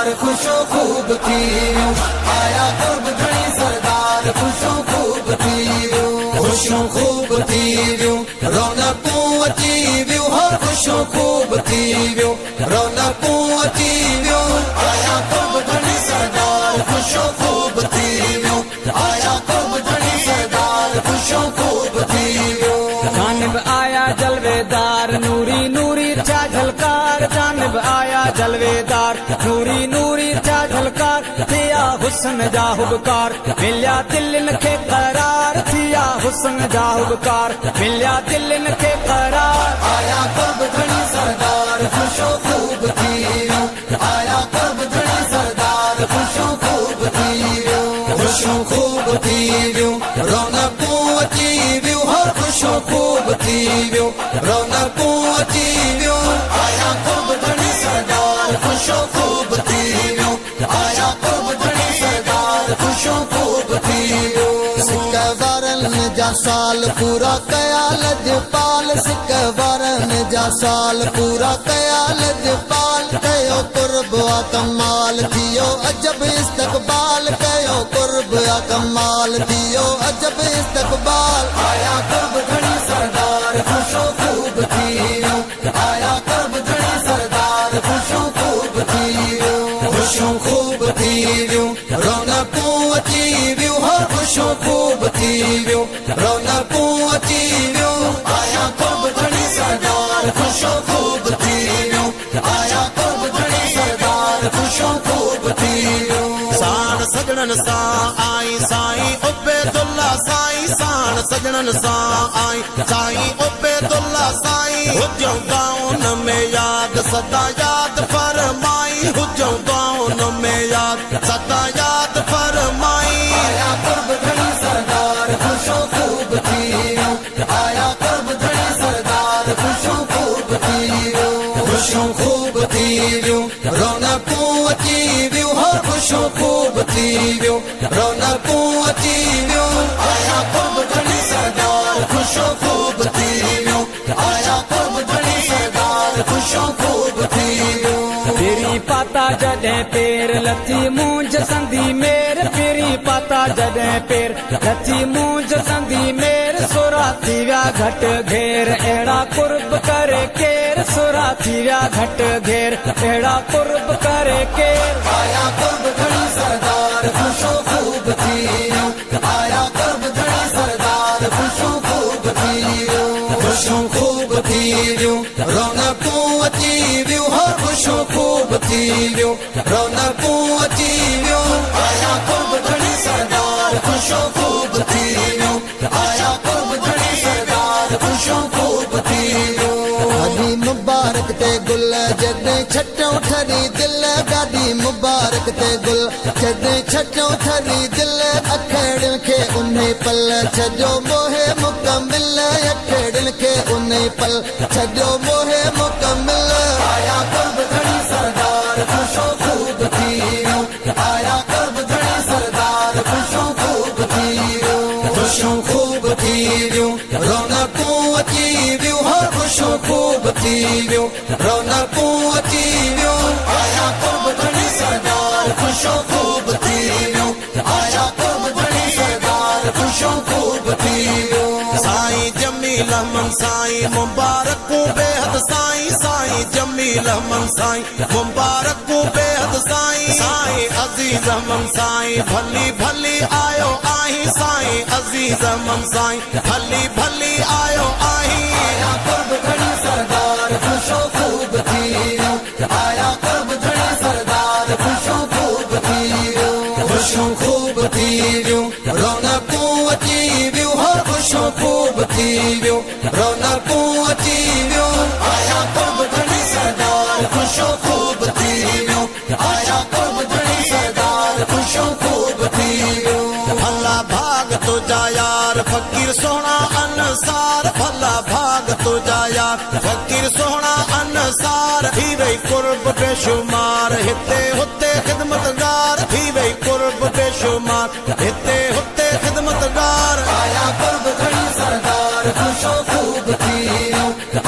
सरदार खुशो खूब थी वियो आया कुर्ब घणी सरदार खुशो खूब थी वियो खुशो खूब थी वियो रौनकूं अची वियो हो खुशो खूब थी वियो रौनकूं अची वियो आया कुर्ब घणी सरदार खुशो खूब थी वियो आया कुर्ब घणी सरदार खुशो खूब थी वियो जानिब आया जलवेदार नूरी नूरी था झलकार जानिब आया जलवेदार नूरी नूरी था झलकार थिया हुस्न जा हुबकार मिलिया दिलनि खे करार थिया हुस्न जा हुबकार मिलिया दिलनि खे करार आया कुर्ब घणी सरदार खुशो खूब थी वियो आया कुर्ब घणी सरदार खुशो खूब थी वियो खुशो खूब थी वियो रौनकूं अची वियो हो खुशो खूब थी वियो रौनकूं अची वियो आया कुर्ब घणी सरदार खुशो खूब थी वियो आया कुर्ब घणी सरदार खुशो खूब थी वियो सिक वारनि जा साल पूरा कया लजपाल सिक वारनि जा साल पूरा कया लजपाल कयो कुर्ब आ कमाल थियो अजब इस्तकबाल कयो कुर्ब आ कमाल थियो अजब इस्तकबाल आया कुर्ब घणी सरदार खुशो खूब थी वियो आया कुर्ब घणी सरदार खुशो खूब थी वियो खुशो खूब थी वियो रौनकूं अची वियो हो खुशो खूब थी वियो रौनकूं अची वियो आया कुर्ब घणी सरदार खुशो खूब थी वियो आया कुर्ब घणी सरदार खुशो खूब थी वियो सान सजणनि सां आई साईं उबैदुल्ला साईं सान सजणनि सां आई साईं उबैदुल्ला साईं हुजो गाउन में याद सदा याद फरमाई हुजो गाउन में याद सदा याद फरमाई आया कुर्ब घणी सरदार खुशो खूब थी वियो आया कुर्ब घणी सरदार खुशो खूब थी वियो खुशो खूब थी वियो रौनकूं अची वियो हो खुशो खूब थी वियो रौनकूं अची वियो आया कुर्ब घणी सरदार खुशो खूब थी वियो आया कुर्ब घणी सरदार खुशो खूब थी वियो पेरी पाता जॾहिं पेर लथी मूंझ संधी मेर पेरी पाता जॾहिं पेर लथी मूंझ संधी मेर सुरा थी विया घटि घेर अहिड़ा कुर्ब करे केर सुरा थी विया घटि घेर अहिड़ा कुर्ब करे केर आया कुर्ब घणी सरदार खुशो खूब थी वियो आया कुर्ब घणी सरदार खुशो खूब थी वियो खुशो खूब थी वियो रौनकूं अची वियो हो खुशो खूब थी वियो रौनकूं अची वियो आया कुर्ब घणी सरदार खुशो खूब थी वियो आया कुर्ब घणी सरदार खुशो खूब थी वियो गादी मुबारक ते गुल जॾहिं छटो ठरी दिल गादी मुबारक ते गुल जॾहिं छटो ठरी दिल अखड़ियुनि खे उन पल छॾियो मोहे मुकमिल अखड़ियुनि खे उन पल छॾियो मोहे मुकमिल आया कुर्ब घणी सरदार खुशो खूब थी वियो आया कुर्ब घणी सरदार खुशो खूब थी वियो खुशो खूब थी वियो रौनकूं अची वियो हो खुशो खूब थी वियो रौनकूं अची वियो आया कुर्ब घणी सरदार खुशो खूब थी वियो आया कुर्ब घणी सरदार खुशो खूब थी वियो साईं जमील अहमद साईं मुबारकूं बेहद साईं साईं जमील अहमद साईं मुबारकूं बेहद साईं साईं अज़ीज़ अहमद साईं भली भली आयो आहीं साईं अज़ीज़ अहमद साईं भली भली आयो आहीं आया कुर्ब घणी सरदार खुशो खूब थी वियो आया कुर्ब घणी सरदार खुशो खूब थी वियो खुशो खूब थी वियो रौनकूं अची वियो हो खुशो खूब थी वियो रौनकूं अची वियो आया कुर्ब घणी सरदार खुशो खूब थी वियो आया कुर्ब घणी सरदार खुशो खूब थी वियो भला भाग तुझा यार फकीर सोहणा अनसार भला भाग तुझा यार फकीर सोहणा अनसार थी वई कुर्ब बेशुमार हिते हुते खिदमतगार थी वई कुर्ब बेशुमार हिते हुते खिदमतगार आया कुर्ब घणी सरदार खुशो खूब थी वियो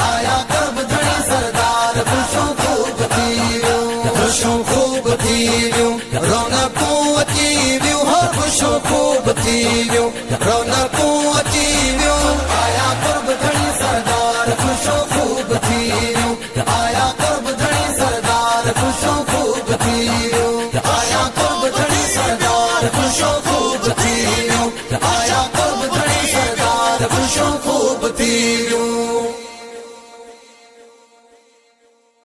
आया कुर्ब घणी सरदार खुशो खूब थी वियो खुशो खूब खूब थी वियूं रौनकूं अची वियूं हो ख़ुशियूं खूब थी वियूं रौनकूं अची वियूं आया कुर्ब धणी सरदार ख़ुशियूं खूब थी वियूं आया कुर्ब धणी सरदार ख़ुशियूं खूब थी वियूं आया कुर्ब धणी सरदार ख़ुशियूं खूब थी वियूं आया